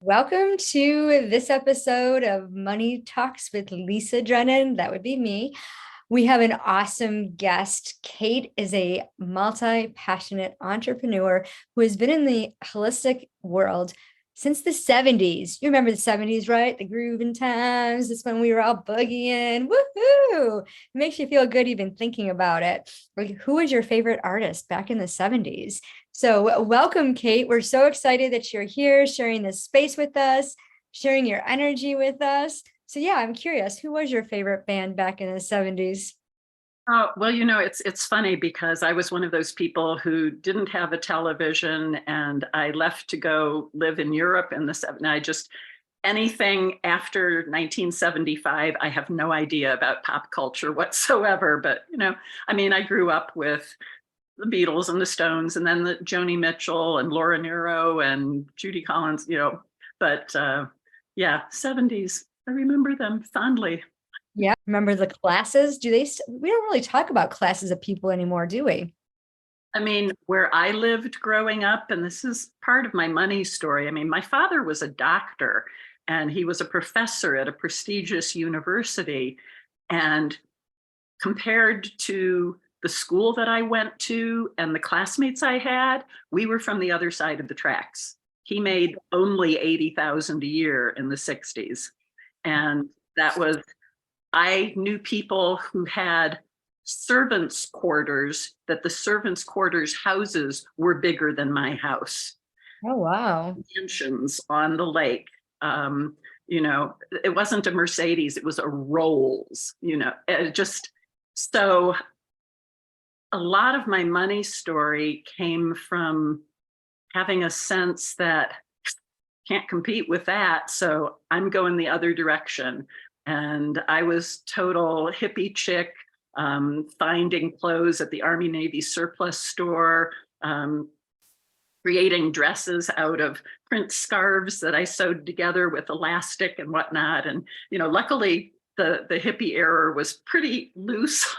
Welcome to this episode of Money Talks with Lisa Drennan. That would be me. We have an awesome guest. Kate is a multi-passionate entrepreneur who has been in the holistic world since the 70s. You remember the 70s, right? The grooving times. It's when we were all boogieing. Woohoo! It makes you feel good even thinking about it. Like, who was your favorite artist back in the 70s? So welcome, Kate. We're so excited that you're here sharing this space with us, sharing your energy with us. So yeah, I'm curious, who was your favorite band back in the 70s? Oh, well, it's funny because I was one of those people who didn't have a television and I left to go live in Europe in the 70s. Anything after 1975, I have no idea about pop culture whatsoever. But, I grew up with the Beatles and the Stones and then the Joni Mitchell and Laura Nyro and Judy Collins, but yeah, 70s. I remember them fondly. Yeah, remember the classes? We don't really talk about classes of people anymore, do we? Where I lived growing up, and this is part of my money story. My father was a doctor and he was a professor at a prestigious university. And compared to the school that I went to and the classmates I had, we were from the other side of the tracks. He made only 80,000 a year in the 60s. And I knew people who had servants' quarters, that the servants' quarters houses were bigger than my house. Oh, wow. Mansions on the lake. It wasn't a Mercedes, it was a Rolls, so a lot of my money story came from having a sense that can't compete with that. So I'm going the other direction. And I was total hippie chick, finding clothes at the Army Navy surplus store, creating dresses out of print scarves that I sewed together with elastic and whatnot. And, luckily the hippie era was pretty loose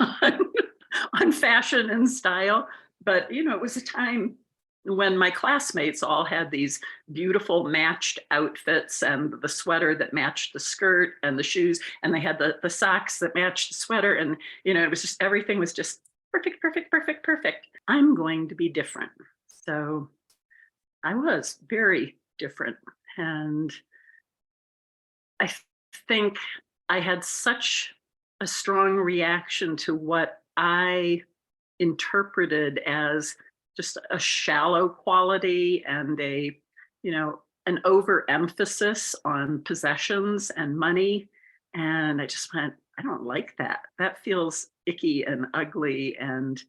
on fashion and style. But, it was a time when my classmates all had these beautiful matched outfits and the sweater that matched the skirt and the shoes, and they had the socks that matched the sweater. And, it was just, everything was just perfect, perfect, perfect, perfect. I'm going to be different. So I was very different. And I think I had such a strong reaction to what I interpreted as just a shallow quality and an overemphasis on possessions and money. And I just went, I don't like that. That feels icky and ugly. And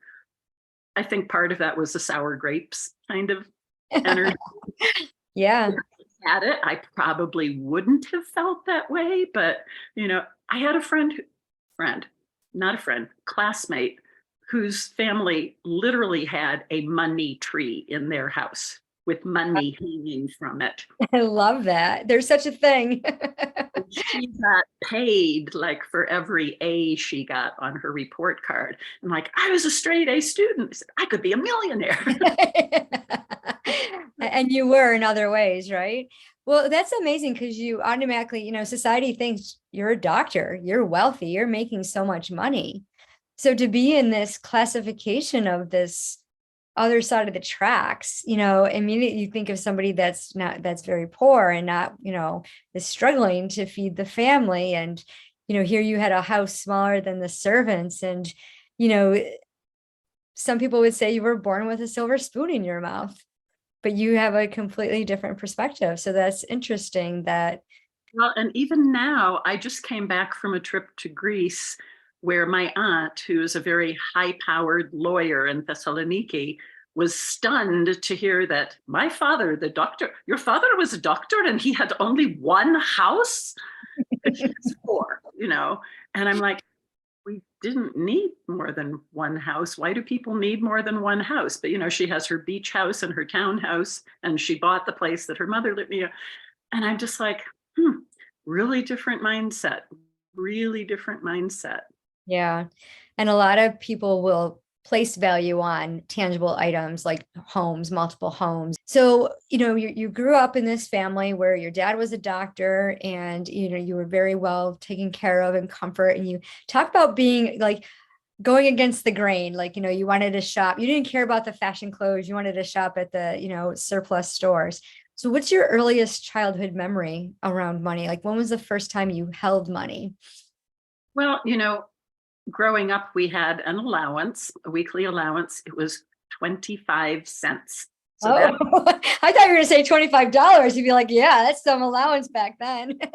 I think part of that was the sour grapes kind of energy. Yeah. Had it, I probably wouldn't have felt that way. But, I had a classmate whose family literally had a money tree in their house with money hanging from it. I love that. There's such a thing. She got paid like for every A she got on her report card. And like, I was a straight A student. I said, I could be a millionaire. And you were in other ways, right? Well, that's amazing because you automatically, society thinks you're a doctor, you're wealthy, you're making so much money. So to be in this classification of this other side of the tracks, immediately you think of somebody that's very poor and not, is struggling to feed the family. And, here you had a house smaller than the servants. And, some people would say you were born with a silver spoon in your mouth, but you have a completely different perspective. So that's interesting that. Well, and even now, I just came back from a trip to Greece where my aunt, who is a very high-powered lawyer in Thessaloniki, was stunned to hear that my father, the doctor, your father was a doctor and he had only one house? And she has four, And I'm like, we didn't need more than one house. Why do people need more than one house? But, she has her beach house and her townhouse, and she bought the place that her mother lived near. And I'm just like, really different mindset, really different mindset. Yeah. And a lot of people will place value on tangible items like homes, multiple homes. So, you grew up in this family where your dad was a doctor and, you were very well taken care of and comfort. And you talk about being like going against the grain, like, you wanted to shop. You didn't care about the fashion clothes. You wanted to shop at the, surplus stores. So what's your earliest childhood memory around money? Like, when was the first time you held money? Well, growing up, we had an allowance, a weekly allowance. It was 25 cents. So that Oh, I thought you were going to say $25. You'd be like, yeah, that's some allowance back then. a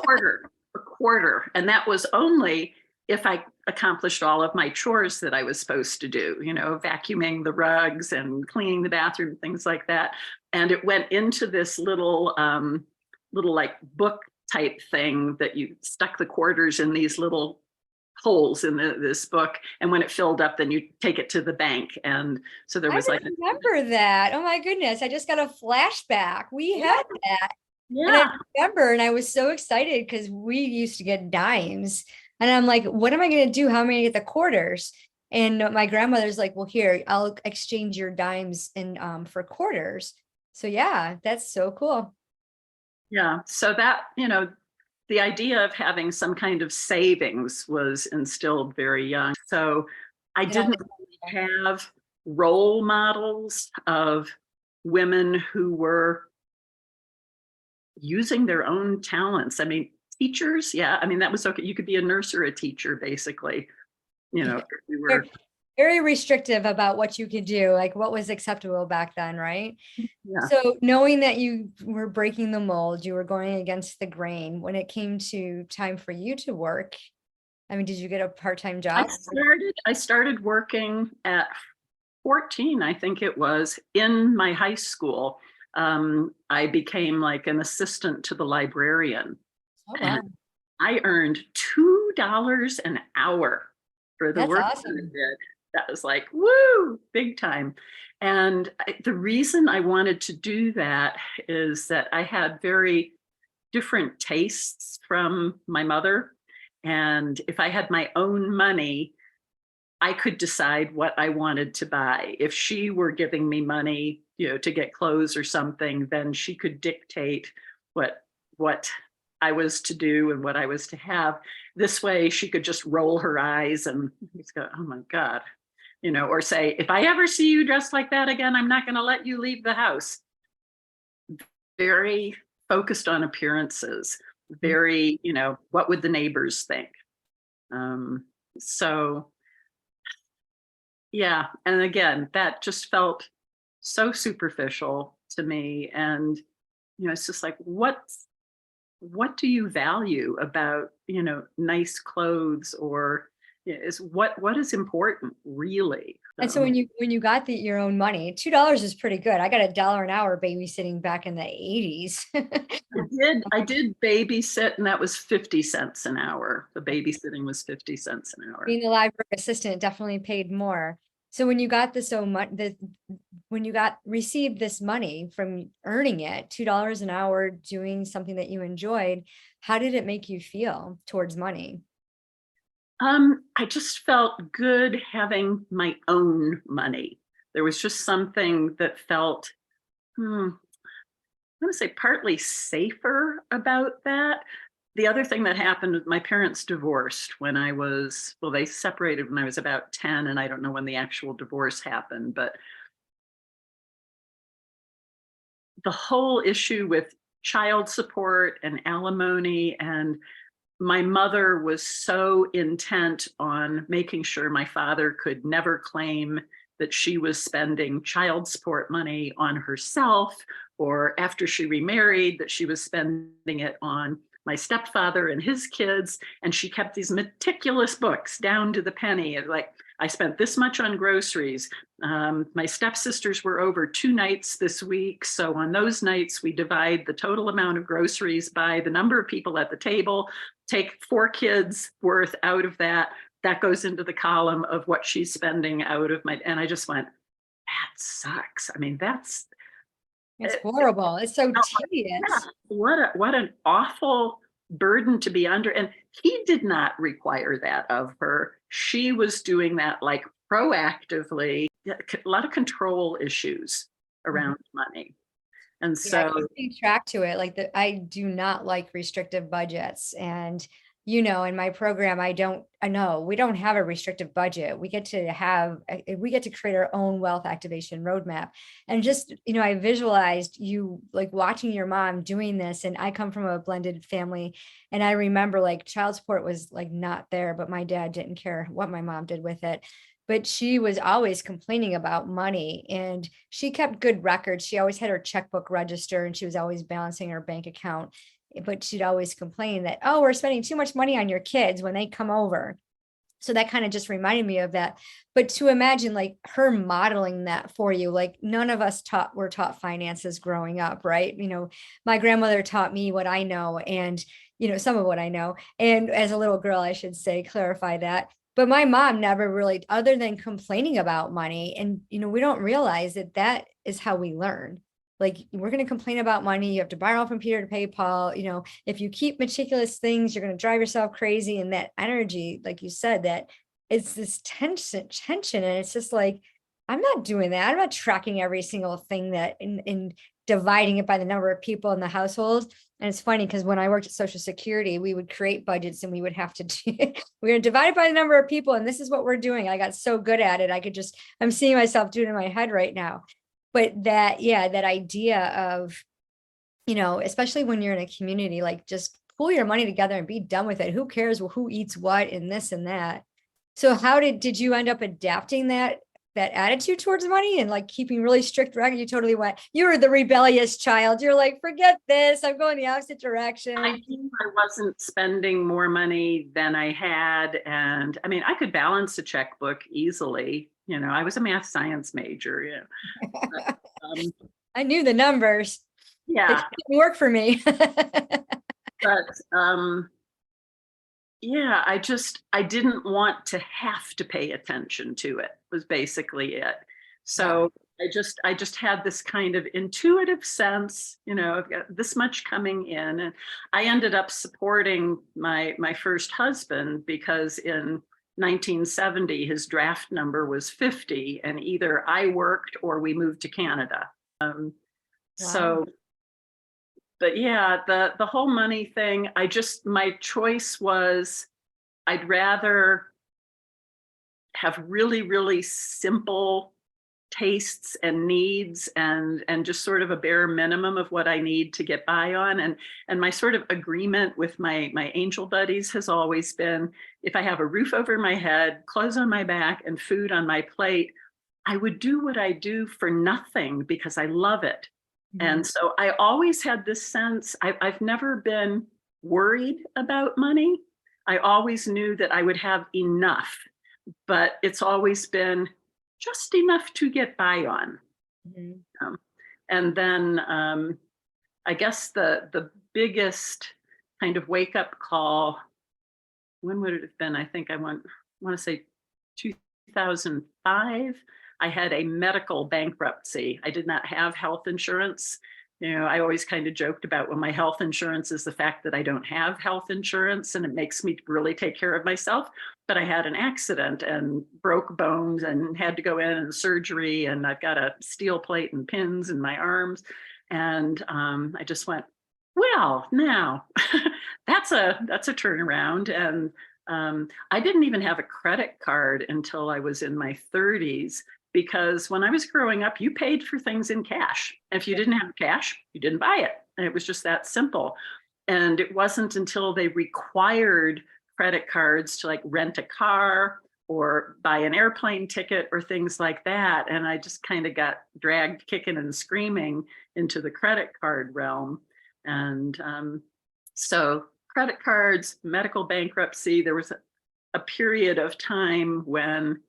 quarter. And that was only if I accomplished all of my chores that I was supposed to do, vacuuming the rugs and cleaning the bathroom, things like that. And it went into this little like book type thing that you stuck the quarters in these little holes in this book. And when it filled up, then you take it to the bank. And so there was I remember that. Oh my goodness. I just got a flashback. We had that. And I yeah. remember, and I was so excited because we used to get dimes. And I'm like, what am I going to do? How am I going to get the quarters? And my grandmother's like, well, here, I'll exchange your dimes and for quarters. So yeah, that's so cool. Yeah. So that, the idea of having some kind of savings was instilled very young. So I And I didn't have role models of women who were using their own talents. I mean, teachers, yeah. I mean, that was okay. You could be a nurse or a teacher, basically. We were, very restrictive about what you could do, like what was acceptable back then, right? yeah. So knowing that you were breaking the mold, you were going against the grain when it came to time for you to work. I mean, did you get a part-time job? I started working at 14, I think it was, in my high school. I became like an assistant to the librarian. Oh, wow. And I earned $2 an hour for the That's work that I awesome. did. That was like, woo, big time. And the reason I wanted to do that is that I had very different tastes from my mother. And if I had my own money, I could decide what I wanted to buy. If she were giving me money, to get clothes or something, then she could dictate what I was to do and what I was to have. This way she could just roll her eyes and go, oh my God, or say, if I ever see you dressed like that again, I'm not going to let you leave the house. Very focused on appearances, very, what would the neighbors think? So yeah. And again, that just felt so superficial to me. And, it's just like, what do you value about, nice clothes, or is what is important really? And so when you got your own money, $2 is pretty good. I got $1 an hour babysitting back in the 80s. I did babysit, and that was 50 cents an hour. The babysitting was 50 cents an hour. Being the library assistant definitely paid more. So when you got received this money from earning it, $2 an hour, doing something that you enjoyed, how did it make you feel towards money? I just felt good having my own money. There was just something that felt, I'm going to say, partly safer about that. The other thing that happened was my parents divorced when they separated when I was about 10, and I don't know when the actual divorce happened, but the whole issue with child support and alimony, and my mother was so intent on making sure my father could never claim that she was spending child support money on herself, or after she remarried, that she was spending it on my stepfather and his kids. And she kept these meticulous books down to the penny. And like, I spent this much on groceries. My stepsisters were over 2 nights this week. So on those nights, we divide the total amount of groceries by the number of people at the table, take 4 kids worth out of that. That goes into the column of what she's spending out of and I just went, that sucks. I mean, It's horrible. It's so tedious. yeah, what an awful burden to be under. And he did not require that of her. She was doing that like proactively, a lot of control issues around money. And Yeah, so, keeping track to it. Like I do not like restrictive budgets. And, in my program, I know we don't have a restrictive budget. We get to we get to create our own wealth activation roadmap. And just, I visualized you like watching your mom doing this. And I come from a blended family. And I remember like child support was like not there, but my dad didn't care what my mom did with it. But she was always complaining about money, and she kept good records. She always had her checkbook register, and she was always balancing her bank account. But she'd always complain that, oh, we're spending too much money on your kids when they come over. So that kind of just reminded me of that. But to imagine like her modeling that for you, like none of us were taught finances growing up, right? My grandmother taught me what I know, and some of what I know. And as a little girl, I should say, clarify that. But my mom never really, other than complaining about money. And we don't realize that that is how we learn. Like, we're going to complain about money. You have to borrow from Peter to pay Paul. If you keep meticulous things, you're going to drive yourself crazy. And that energy, like you said, that it's this tension. And it's just like, I'm not doing that. I'm not tracking every single thing that in dividing it by the number of people in the household. And it's funny because when I worked at Social Security, we would create budgets and we would have to we're going to divide it by the number of people. And this is what we're doing. I got so good at it. I'm seeing myself doing it in my head right now. But that idea of, especially when you're in a community, like just pull your money together and be done with it. Who cares who eats what and this and that? So how did you end up adapting that attitude towards money and like keeping really strict record? You were the rebellious child. You're like, forget this. I'm going the opposite direction. I knew I wasn't spending more money than I had. And I mean, I could balance a checkbook easily. I was a math science major. But, I knew the numbers. yeah. It didn't work for me. But yeah, I didn't want to have to pay attention to it, was basically it. So I just had this kind of intuitive sense, I've got this much coming in. And I ended up supporting my first husband because in 1970, his draft number was 50, and either I worked or we moved to Canada. So, but yeah, the whole money thing, my choice was I'd rather have really, really simple tastes and needs and just sort of a bare minimum of what I need to get by on. And my sort of agreement with my angel buddies has always been, if I have a roof over my head, clothes on my back, and food on my plate, I would do what I do for nothing because I love it. Mm-hmm. And so I always had this sense, I've never been worried about money. I always knew that I would have enough, but it's always been just enough to get by on. Mm-hmm. And then I guess the biggest kind of wake up call, when would it have been? I think I want to say 2005. I had a medical bankruptcy. I did not have health insurance. I always kind of joked about, well, my health insurance is the fact that I don't have health insurance and it makes me really take care of myself. But I had an accident and broke bones and had to go in and surgery, and I've got a steel plate and pins in my arms. And I just went, well, now that's a turnaround. And I didn't even have a credit card until I was in my 30s. Because when I was growing up, you paid for things in cash. And if you didn't have cash, you didn't buy it. And it was just that simple. And it wasn't until they required credit cards to like rent a car or buy an airplane ticket or things like that. And I just kind of got dragged kicking and screaming into the credit card realm. And so credit cards, medical bankruptcy, there was a period of time when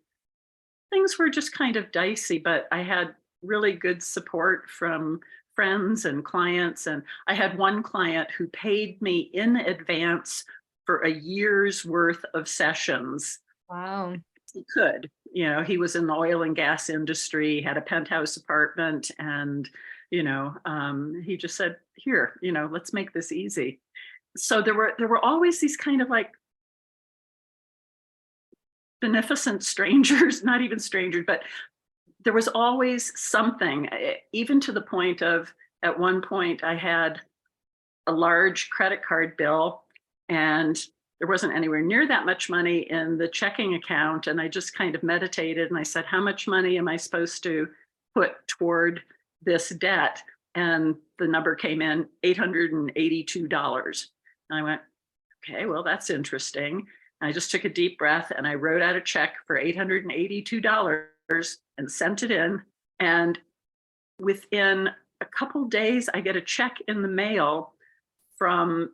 things were just kind of dicey, but I had really good support from friends and clients. And I had one client who paid me in advance for a year's worth of sessions. Wow. He could, he was in the oil and gas industry, had a penthouse apartment, and, he just said, here, let's make this easy. So there were always these kind of like beneficent strangers, not even strangers, but there was always something, even to the point of, at one point I had a large credit card bill and there wasn't anywhere near that much money in the checking account. And I just kind of meditated and I said, how much money am I supposed to put toward this debt? And the number came in $882. And I went, okay, well, that's interesting. And I just took a deep breath and I wrote out a check for $882 and sent it in. And within a couple days, I get a check in the mail from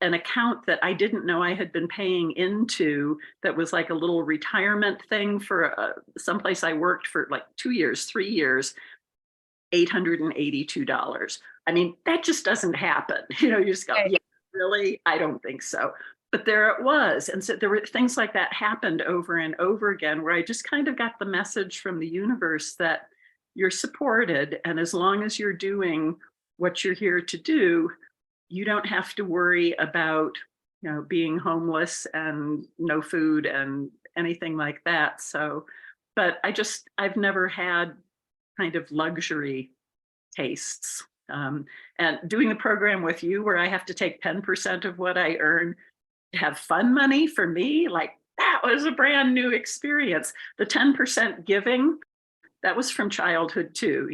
an account that I didn't know I had been paying into, that was like a little retirement thing for someplace I worked for like 2 years, 3 years, $882. I mean, that just doesn't happen. You just go, yeah, really? I don't think so. But there it was. And so there were things like that happened over and over again, where I just kind of got the message from the universe that you're supported. And as long as you're doing what you're here to do, you don't have to worry about, being homeless and no food and anything like that. So, but I've never had kind of luxury tastes. And doing the program with you, where I have to take 10% of what I earn to have fun money, for me, like, that was a brand new experience. The 10% giving, that was from childhood too.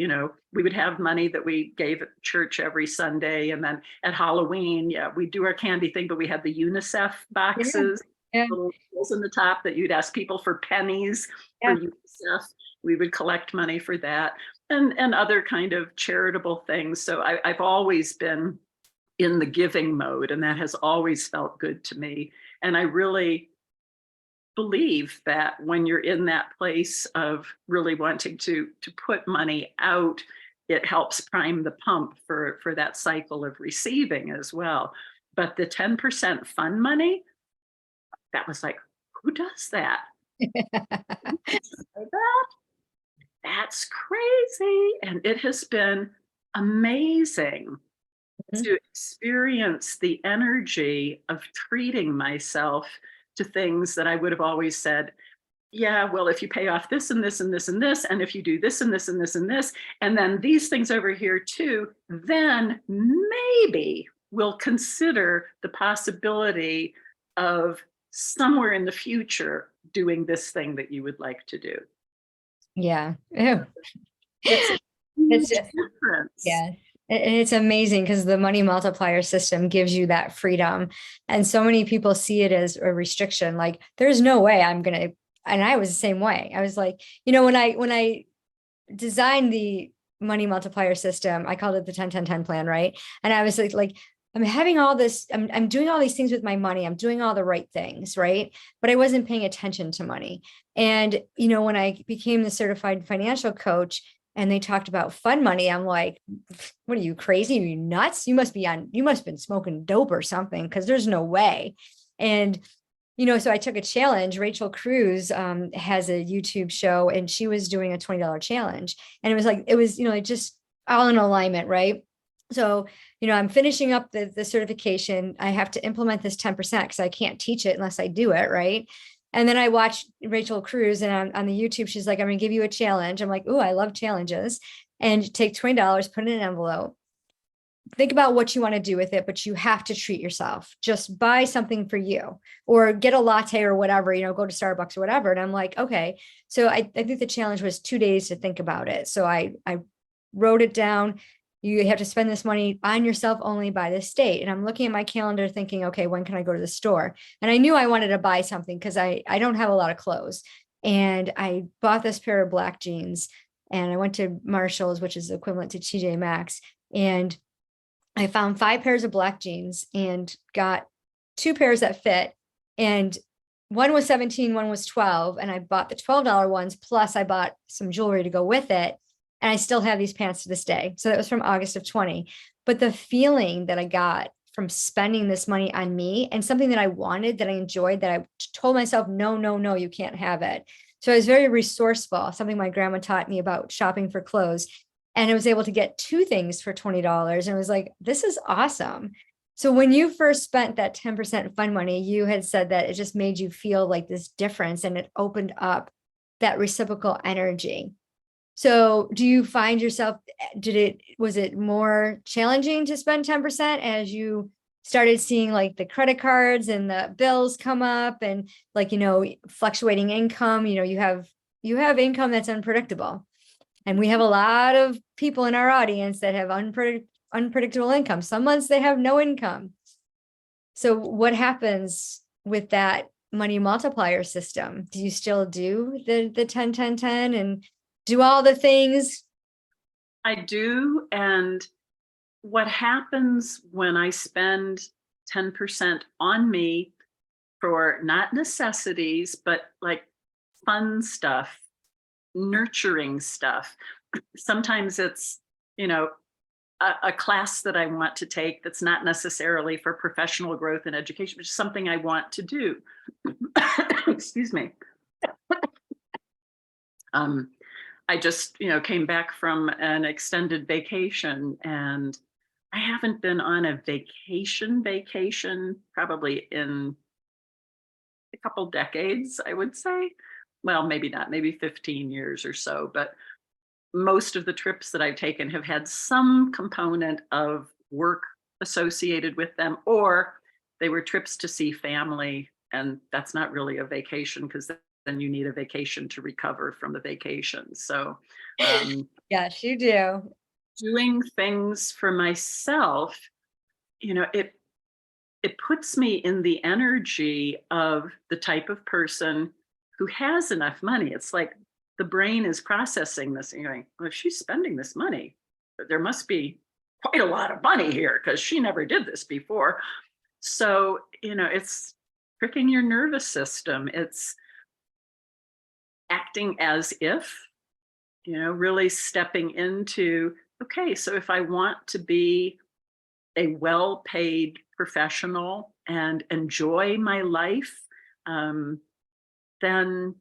We would have money that we gave at church every Sunday. And then at Halloween, we do our candy thing, but we had the UNICEF boxes, little holes in the top that you'd ask people for pennies for UNICEF. We would collect money for that, and other kind of charitable things. So I've always been in the giving mode, and that has always felt good to me. And I really believe that when you're in that place of really wanting to put money out, it helps prime the pump for that cycle of receiving as well. But the 10% fun money, that was like, who does that? That's crazy. And it has been amazing to experience the energy of treating myself to things that I would have always said, yeah, well, if you pay off this and this and this and this, and if you do this and this and this and this, and then these things over here too, then maybe we'll consider the possibility of somewhere in the future doing this thing that you would like to do. Yeah. It's just difference. Yeah. And it's amazing because the money multiplier system gives you that freedom. And so many people see it as a restriction. Like, there's no way I'm going to, and I was the same way. I was like, when I designed the money multiplier system, I called it the 10-10-10 plan. Right. And I was like, I'm having all this, I'm doing all these things with my money. I'm doing all the right things. Right. But I wasn't paying attention to money. And, when I became the certified financial coach, and they talked about fun money, I'm like, what are you, crazy? Are you nuts? You must have been smoking dope or something, because there's no way. And, so I took a challenge. Rachel Cruz has a YouTube show, and she was doing a $20 challenge. And it was just all in alignment, right? So, I'm finishing up the certification. I have to implement this 10% because I can't teach it unless I do it, right? And then I watched Rachel Cruz, and on the YouTube, she's like, I'm going to give you a challenge. I'm like, oh, I love challenges. And take $20, put it in an envelope. Think about what you want to do with it, but you have to treat yourself. Just buy something for you, or get a latte or whatever, go to Starbucks or whatever. And I'm like, okay. So I think the challenge was 2 days to think about it. So I wrote it down. You have to spend this money on yourself only by this date. And I'm looking at my calendar thinking, okay, when can I go to the store? And I knew I wanted to buy something because I don't have a lot of clothes. And I bought this pair of black jeans, and I went to Marshall's, which is equivalent to TJ Maxx. And I found 5 pairs of black jeans and got 2 pairs that fit. And one was 17, one was 12. And I bought the $12 ones. Plus I bought some jewelry to go with it. And I still have these pants to this day. So that was from August of 20. But the feeling that I got from spending this money on me, and something that I wanted, that I enjoyed, that I told myself, no, you can't have it. So I was very resourceful, something my grandma taught me about shopping for clothes. And I was able to get 2 things for $20. And it was like, this is awesome. So when you first spent that 10% fund money, you had said that it just made you feel like this difference and it opened up that reciprocal energy. So do you find yourself, was it more challenging to spend 10% as you started seeing like the credit cards and the bills come up and like, fluctuating income, you have income that's unpredictable. And we have a lot of people in our audience that have unpredictable income. Some months they have no income. So what happens with that money multiplier system? Do you still do the 10, 10, 10 and do all the things? I do. And what happens when I spend 10% on me for not necessities, but like fun stuff, nurturing stuff. Sometimes it's, a class that I want to take that's not necessarily for professional growth and education, but just something I want to do. Excuse me. I just, came back from an extended vacation, and I haven't been on a vacation probably in a couple decades, I would say. Well, maybe not, maybe 15 years or so, but most of the trips that I've taken have had some component of work associated with them, or they were trips to see family. And that's not really a vacation, because then you need a vacation to recover from the vacation. So Yes, you do. doing things for myself, it puts me in the energy of the type of person who has enough money. It's like the brain is processing this and going, well, if she's spending this money, there must be quite a lot of money here, because she never did this before. So, it's tricking your nervous system. It's acting as if, really stepping into, okay, so if I want to be a well-paid professional and enjoy my life, then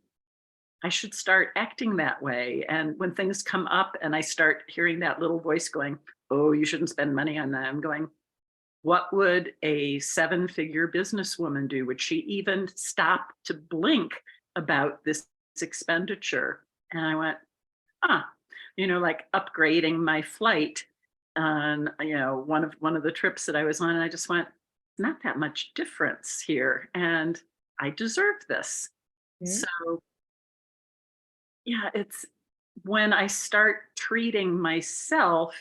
I should start acting that way. And when things come up and I start hearing that little voice going, oh, you shouldn't spend money on that, I'm going, what would a 7-figure businesswoman do? Would she even stop to blink about this expenditure? And I went, like upgrading my flight on, one of the trips that I was on, and I just went, not that much difference here, and I deserve this. Mm-hmm. So yeah, it's when I start treating myself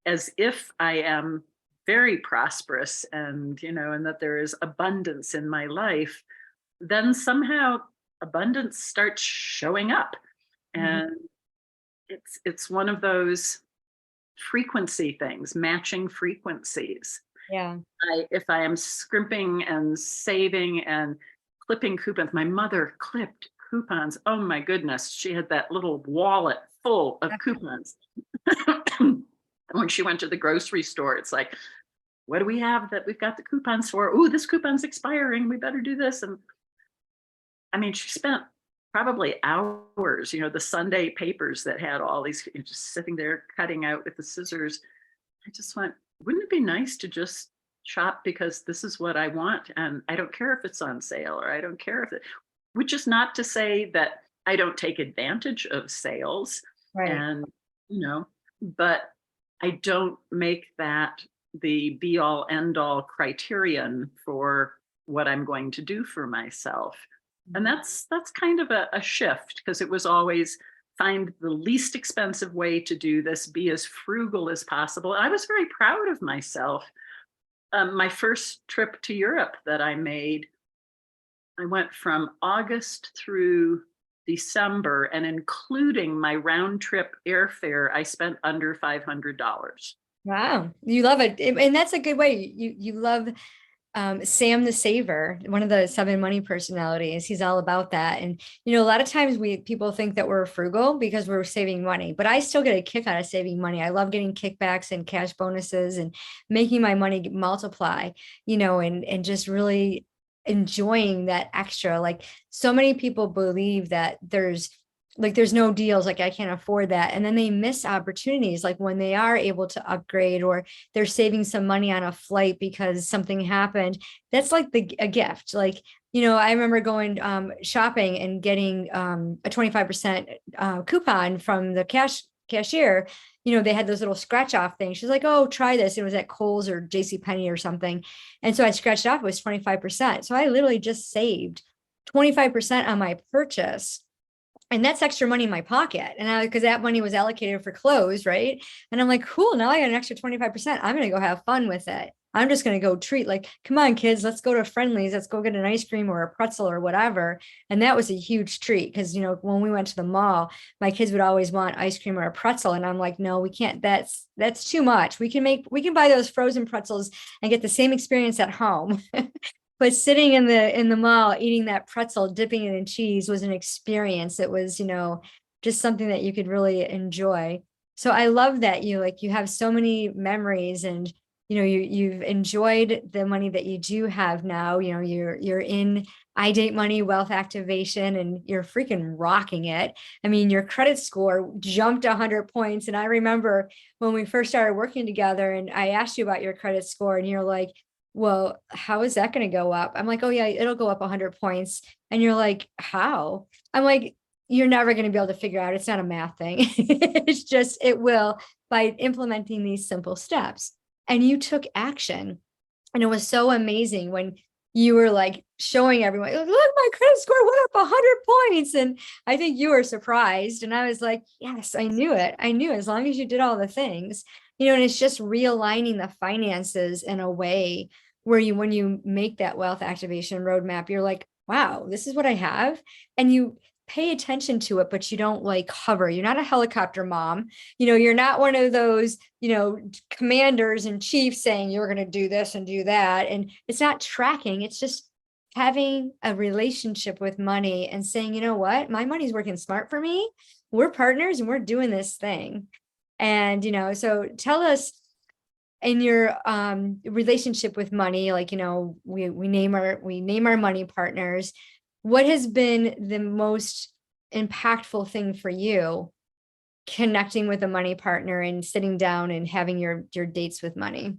as if I am very prosperous and, and that there is abundance in my life, then somehow abundance starts showing up. And it's one of those frequency things, matching frequencies. Yeah. If I am scrimping and saving and clipping coupons, my mother clipped coupons. Oh my goodness. She had that little wallet full of coupons. When she went to the grocery store, it's like, what do we have that we've got the coupons for? Oh, this coupon's expiring. We better do this. And I mean, she spent probably hours, the Sunday papers that had all these, just sitting there cutting out with the scissors. I just went, wouldn't it be nice to just shop because this is what I want? And I don't care if it's on sale, or I don't care if it, which is not to say that I don't take advantage of sales. Right. And, but I don't make that the be all end all criterion for what I'm going to do for myself. And that's kind of a shift, because it was always find the least expensive way to do this, be as frugal as possible. I was very proud of myself. My first trip to Europe that I made, I went from August through December, and including my round trip airfare, I spent under $500. Wow. You love it. And that's a good way. You love Sam the Saver, one of the 7 money personalities. He's all about that. And, a lot of times people think that we're frugal because we're saving money, but I still get a kick out of saving money. I love getting kickbacks and cash bonuses and making my money multiply, and just really enjoying that extra. Like, so many people believe that there's like there's no deals, like I can't afford that. And then they miss opportunities, like when they are able to upgrade or they're saving some money on a flight because something happened. That's like a gift. Like, I remember going shopping and getting a 25% coupon from the cashier. They had those little scratch off things. She's like, oh, try this. It was at Kohl's or JCPenney or something. And so I scratched off, it was 25%. So I literally just saved 25% on my purchase, and that's extra money in my pocket. And because that money was allocated for clothes, right? And I'm like, cool, now I got an extra 25%. I'm going to go have fun with it. I'm just going to go treat, like, come on, kids, let's go to Friendly's. Let's go get an ice cream or a pretzel or whatever. And that was a huge treat because, when we went to the mall, my kids would always want ice cream or a pretzel. And I'm like, no, we can't. That's too much. We can buy those frozen pretzels and get the same experience at home. But sitting in the mall eating that pretzel, dipping it in cheese was an experience. It was, just something that you could really enjoy. So I love that you have so many memories, and you've enjoyed the money that you do have now. You're in I Date Money wealth activation, and you're freaking rocking it. I mean, your credit score jumped 100 points. And I remember when we first started working together and I asked you about your credit score, and you're like, well, how is that going to go up? I'm like, oh yeah, it'll go up 100 points. And you're like, how? I'm like, you're never going to be able to figure out. It's not a math thing. It's just, it will, by implementing these simple steps. And you took action. And it was so amazing when you were like showing everyone, look, my credit score went up 100 points. And I think you were surprised. And I was like, yes, I knew it. I knew it. As long as you did all the things, and it's just realigning the finances in a way where when you make that wealth activation roadmap, you're like, wow, this is what I have. And you pay attention to it, but you don't like hover. You're not a helicopter mom. You're not one of those, commanders and chiefs saying you're going to do this and do that. And it's not tracking. It's just having a relationship with money and saying, you know what, my money's working smart for me. We're partners and we're doing this thing. And, so tell us, in your relationship with money, like, we name our money partners. What has been the most impactful thing for you connecting with a money partner and sitting down and having your dates with money?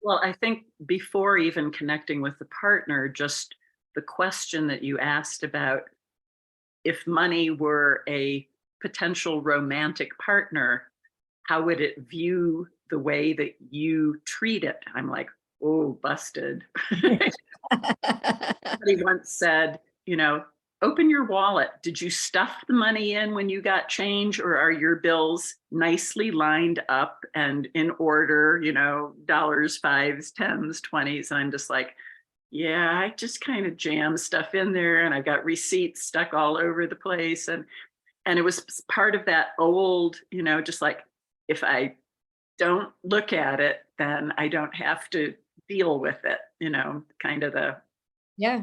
Well, I think before even connecting with the partner, just the question that you asked about if money were a potential romantic partner, how would it view the way that you treat it? I'm like, oh, busted. Somebody once said, open your wallet. Did you stuff the money in when you got change, or are your bills nicely lined up and in order, dollars, fives, tens, 20s? And I'm just like, yeah, I just kind of jam stuff in there, and I've got receipts stuck all over the place. And it was part of that old, just like, if I don't look at it, then I don't have to deal with it, kind of the. Yeah.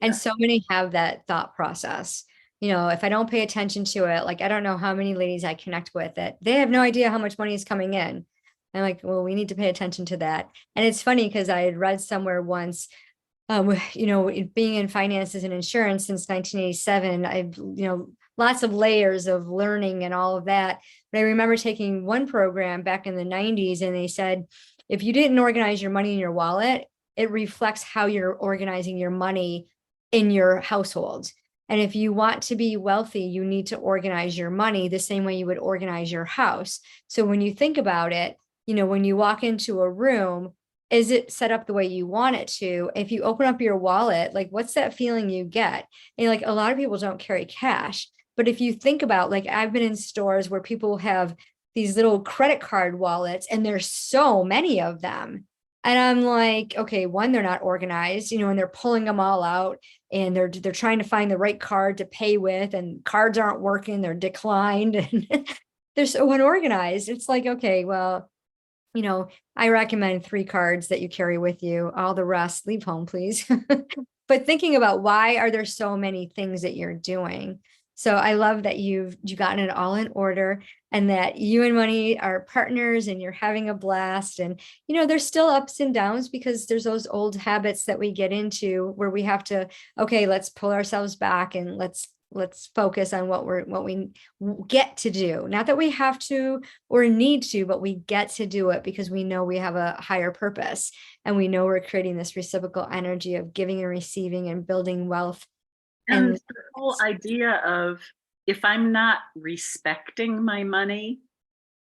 And so many have that thought process. If I don't pay attention to it, like, I don't know how many ladies I connect with that they have no idea how much money is coming in. I'm like, well, we need to pay attention to that. And it's funny because I had read somewhere once, being in finances and insurance since 1987, I've, lots of layers of learning and all of that. But I remember taking one program back in the 90s, and they said, if you didn't organize your money in your wallet, it reflects how you're organizing your money in your household. And if you want to be wealthy, you need to organize your money the same way you would organize your house. So when you think about it, when you walk into a room, is it set up the way you want it to? If you open up your wallet, like, what's that feeling you get? And like, a lot of people don't carry cash. But if you think about, like, I've been in stores where people have these little credit card wallets, and there's so many of them. And I'm like, okay, one, they're not organized, and they're pulling them all out, and they're trying to find the right card to pay with, and cards aren't working, they're declined, and they're so unorganized. It's like, okay, well, I recommend 3 cards that you carry with you. All the rest, leave home, please. But thinking about, why are there so many things that you're doing? So I love that you've gotten it all in order, and that you and money are partners, and you're having a blast. And, there's still ups and downs because there's those old habits that we get into where we have to, okay, let's pull ourselves back and let's let's focus on what we get to do. Not that we have to or need to, but we get to do it because we know we have a higher purpose, and we know we're creating this reciprocal energy of giving and receiving and building wealth. And the whole idea of, if I'm not respecting my money,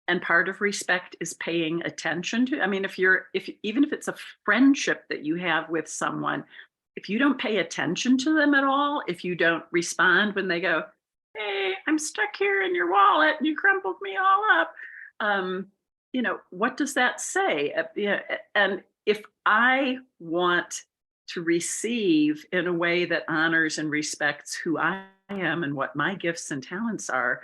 and part of respect is paying attention to, I mean, even if it's a friendship that you have with someone, if you don't pay attention to them at all, if you don't respond when they go, hey, I'm stuck here in your wallet and you crumpled me all up, what does that say? And if I want to receive in a way that honors and respects who I am and what my gifts and talents are,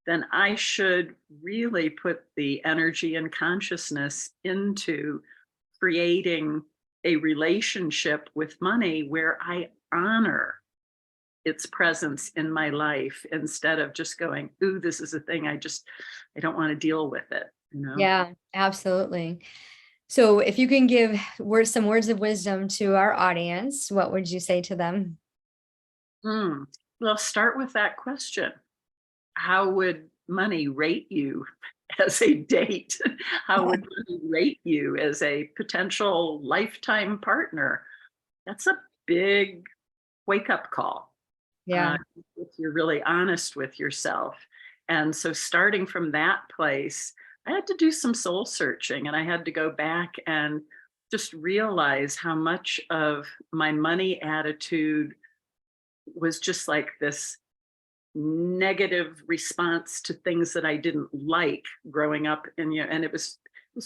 then I should really put the energy and consciousness into creating a relationship with money where I honor its presence in my life, instead of just going, ooh, this is a thing, I don't want to deal with it, Yeah, absolutely. So if you can give some words of wisdom to our audience, what would you say to them? Well, start with that question. How would money rate you as a date? How would money rate you as a potential lifetime partner? That's a big wake-up call. Yeah. If you're really honest with yourself. And so starting from that place, I had to do some soul searching, and I had to go back and just realize how much of my money attitude was just like this negative response to things that I didn't like growing up. And it was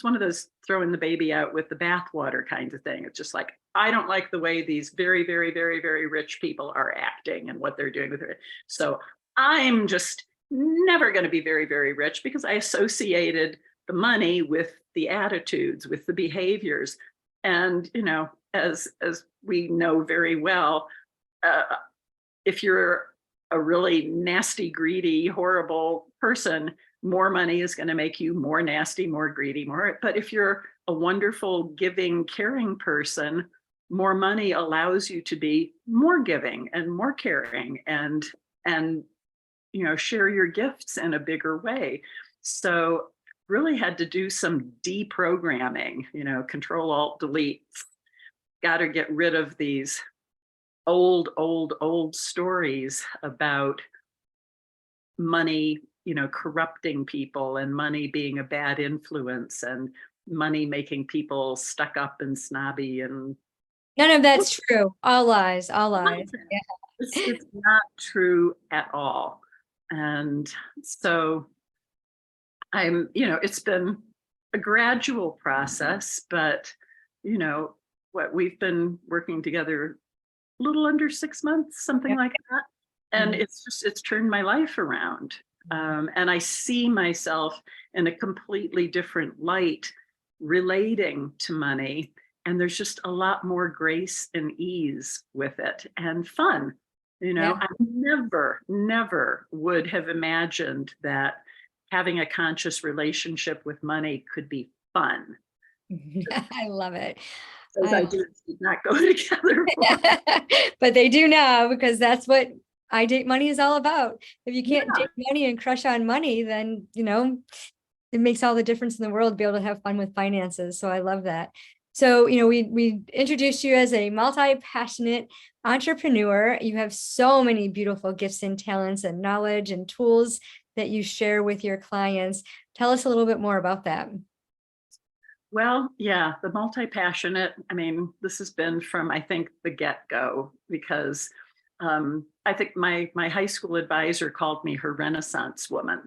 one of those throwing the baby out with the bathwater kinds of thing. It's just like, I don't like the way these very, very, very, very rich people are acting and what they're doing with it. So I'm just never going to be very, very rich, because I associated the money with the attitudes, with the behaviors. And, as we know very well, if you're a really nasty, greedy, horrible person, more money is going to make you more nasty, more greedy, more. But if you're a wonderful, giving, caring person, more money allows you to be more giving and more caring, and share your gifts in a bigger way. So really had to do some deprogramming, Control Alt Delete. Got to get rid of these old stories about money, corrupting people, and money being a bad influence, and money making people stuck up and snobby. And None of that's true. All lies, all lies. Yeah. it's not true at all. And so it's been a gradual process, but, what we've been working together a little under 6 months, something like that. And it's turned my life around. And I see myself in a completely different light relating to money. And there's just a lot more grace and ease with it, and fun. I never would have imagined that having a conscious relationship with money could be fun. I love it. Those ideas did not go together. But they do now, because that's what I Date Money is all about. If you can't date money and crush on money, then, it makes all the difference in the world to be able to have fun with finances. So I love that. So, we introduced you as a multi-passionate entrepreneur. You have so many beautiful gifts and talents and knowledge and tools that you share with your clients. Tell us a little bit more about that. Well, yeah, the multi-passionate, this has been from, I think, the get-go, because I think my high school advisor called me her Renaissance woman,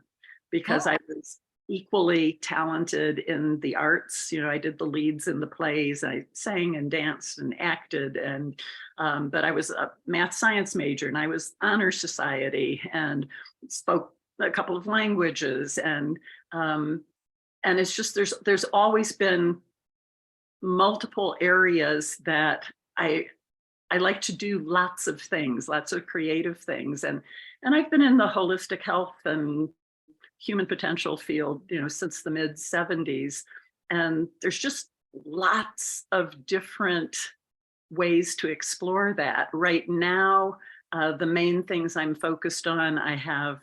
because I was equally talented in the arts. I did the leads in the plays. I sang and danced and acted, and but I was a math science major, and I was honor society, and spoke a couple of languages, and it's just there's always been multiple areas that I like to do lots of things, lots of creative things, and I've been in the holistic health and human potential field, since the mid 70s, and there's just lots of different ways to explore that. Right now, The main things I'm focused on, I have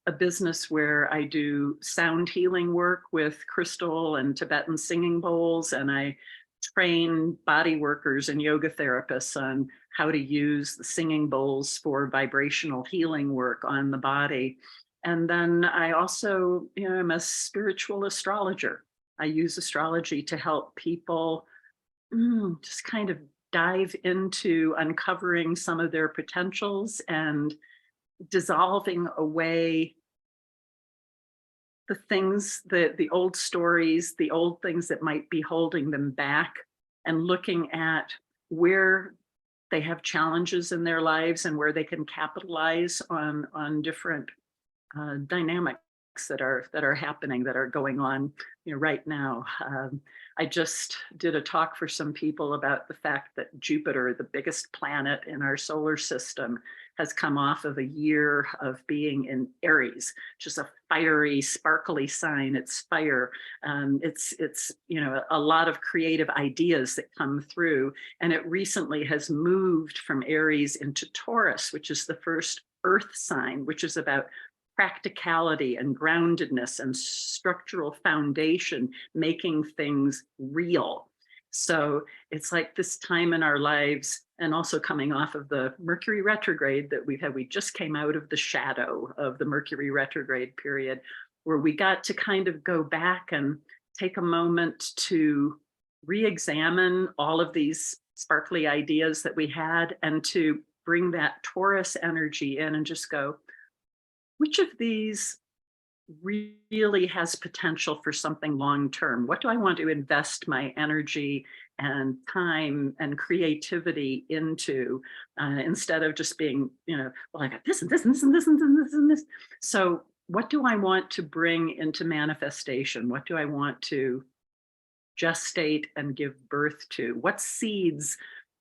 a business where I do sound healing work with crystal and Tibetan singing bowls, and I train body workers and yoga therapists on how to use the singing bowls for vibrational healing work on the body. And then I also, I'm a spiritual astrologer. I use astrology to help people just kind of dive into uncovering some of their potentials and dissolving away the things, the old stories, the old things that might be holding them back, and looking at where they have challenges in their lives and where they can capitalize on different dynamics that are happening, that are going on, right now. I just did a talk for some people about the fact that Jupiter, the biggest planet in our solar system, has come off of a year of being in Aries, which is a fiery, sparkly sign. It's fire. It's a lot of creative ideas that come through. And it recently has moved from Aries into Taurus, which is the first earth sign, which is about practicality and groundedness and structural foundation, making things real. So it's like this time in our lives, and also coming off of the Mercury retrograde that we've had. We just came out of the shadow of the Mercury retrograde period, where we got to kind of go back and take a moment to re-examine all of these sparkly ideas that we had, and to bring that Taurus energy in and just go, which of these really has potential for something long-term? What do I want to invest my energy and time and creativity into, instead of just being, well, I got this and this and this and this and this and this. So what do I want to bring into manifestation? What do I want to gestate and give birth to? What seeds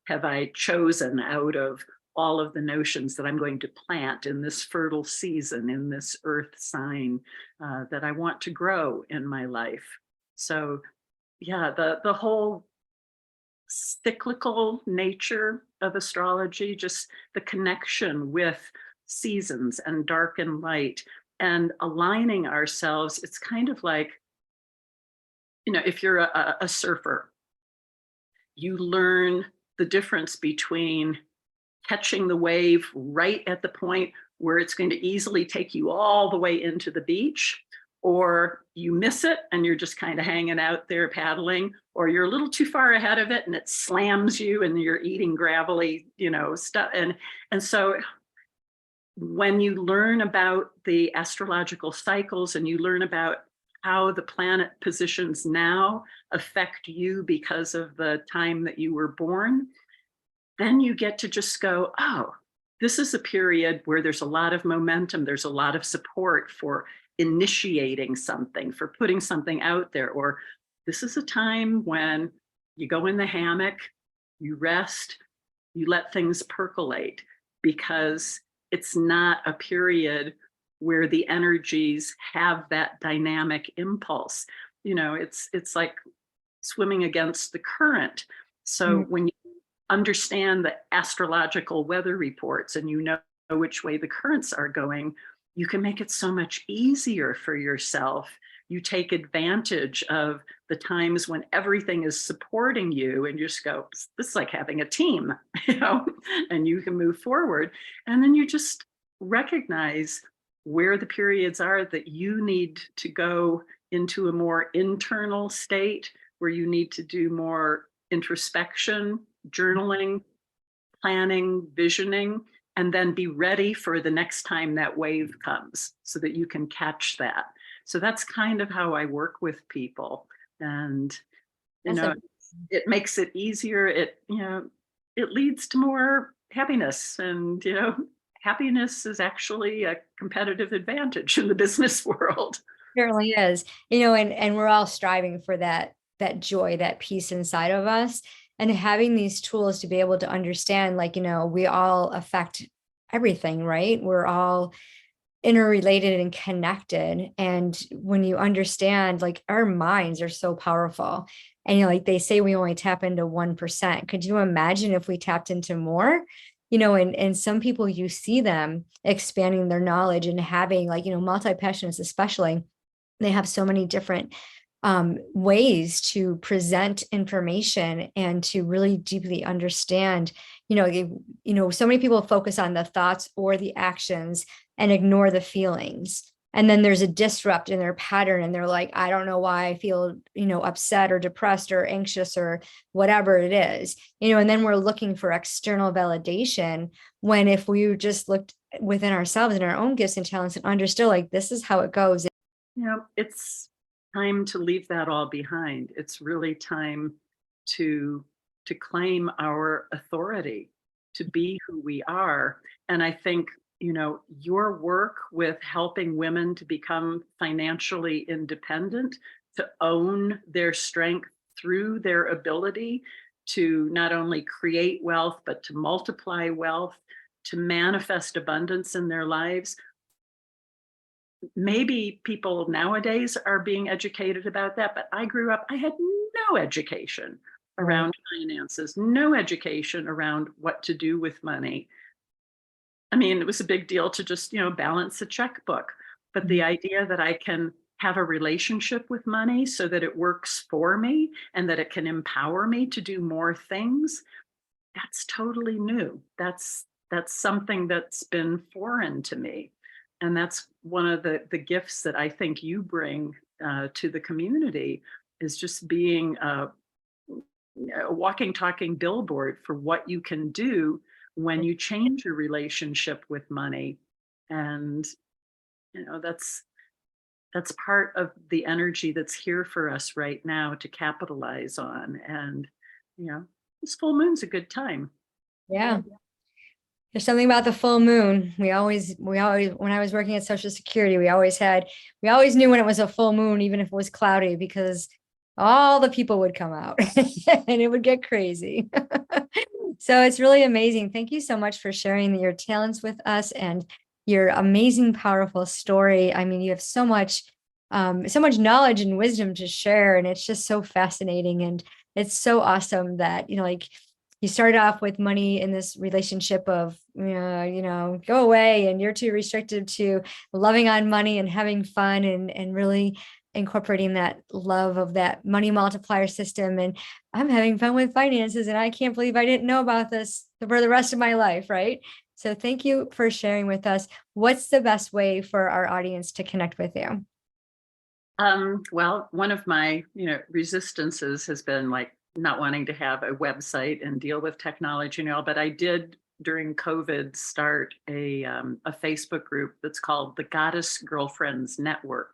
have I chosen out of all of the notions that I'm going to plant in this fertile season, in this earth sign, that I want to grow in my life? So yeah, the whole cyclical nature of astrology, just the connection with seasons and dark and light, and aligning ourselves. It's kind of like, if you're a surfer, you learn the difference between catching the wave right at the point where it's going to easily take you all the way into the beach, or you miss it and you're just kind of hanging out there paddling, or you're a little too far ahead of it and it slams you and you're eating gravelly, stuff. And so when you learn about the astrological cycles, and you learn about how the planet positions now affect you because of the time that you were born, then you get to just go, oh, this is a period where there's a lot of momentum. There's a lot of support for initiating something, for putting something out there. Or this is a time when you go in the hammock, you rest, you let things percolate, because it's not a period where the energies have that dynamic impulse. It's like swimming against the current. So when you understand the astrological weather reports, and you know which way the currents are going, you can make it so much easier for yourself. You take advantage of the times when everything is supporting you, and you just go, this is like having a team, and you can move forward. And then you just recognize where the periods are that you need to go into a more internal state, where you need to do more introspection, journaling, planning, visioning, and then be ready for the next time that wave comes, so that you can catch that. So that's kind of how I work with people. And, it makes it easier. It leads to more happiness, and, happiness is actually a competitive advantage in the business world. Certainly is, and we're all striving for that joy, that peace inside of us. And having these tools to be able to understand, we all affect everything, right? We're all interrelated and connected. And when you understand, our minds are so powerful, and they say we only tap into 1%. Could you imagine if we tapped into more? and some people, you see them expanding their knowledge and having like, multi-passionates especially, they have so many different ways to present information and to really deeply understand, so many people focus on the thoughts or the actions and ignore the feelings. And then there's a disrupt in their pattern and they're like, I don't know why I feel, upset or depressed or anxious or whatever it is, and then we're looking for external validation, when if we just looked within ourselves and our own gifts and talents and understood like, this is how it goes. It's time to leave that all behind. It's really time to claim our authority, to be who we are. And I think, your work with helping women to become financially independent, to own their strength through their ability to not only create wealth, but to multiply wealth, to manifest abundance in their lives. Maybe people nowadays are being educated about that, but I grew up, I had no education around finances, no education around what to do with money. I mean, it was a big deal to just, balance a checkbook, but the idea that I can have a relationship with money so that it works for me and that it can empower me to do more things, that's totally new. That's something that's been foreign to me. And that's one of the gifts that I think you bring to the community, is just being a walking, talking billboard for what you can do when you change your relationship with money. And, that's part of the energy that's here for us right now to capitalize on. And, this full moon's a good time. Yeah. There's something about the full moon. We always, when I was working at Social Security, we always knew when it was a full moon, even if it was cloudy, because all the people would come out and it would get crazy. So it's really amazing. Thank you so much for sharing your talents with us and your amazing, powerful story. I mean, you have so much knowledge and wisdom to share, and it's just so fascinating. And it's so awesome that, you started off with money in this relationship of, go away and you're too restricted, to loving on money and having fun and really incorporating that love of that money multiplier system. And I'm having fun with finances and I can't believe I didn't know about this for the rest of my life. Right. So thank you for sharing with us. What's the best way for our audience to connect with you? Well, one of my, resistances has been like not wanting to have a website and deal with technology, but I did during COVID start a Facebook group that's called the Goddess Girlfriends Network.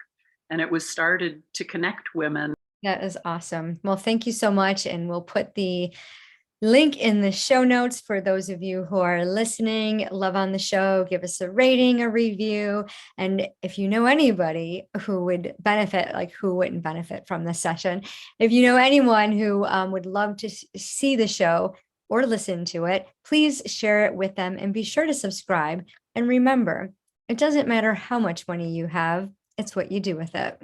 And it was started to connect women. That is awesome. Well, thank you so much. And we'll put the link in the show notes for those of you who are listening. Love on the show, give us a rating, a review. And if you know anybody who would benefit, like who wouldn't benefit from this session, if you know anyone who would love to see the show or listen to it, please share it with them and be sure to subscribe. And remember, it doesn't matter how much money you have, it's what you do with it.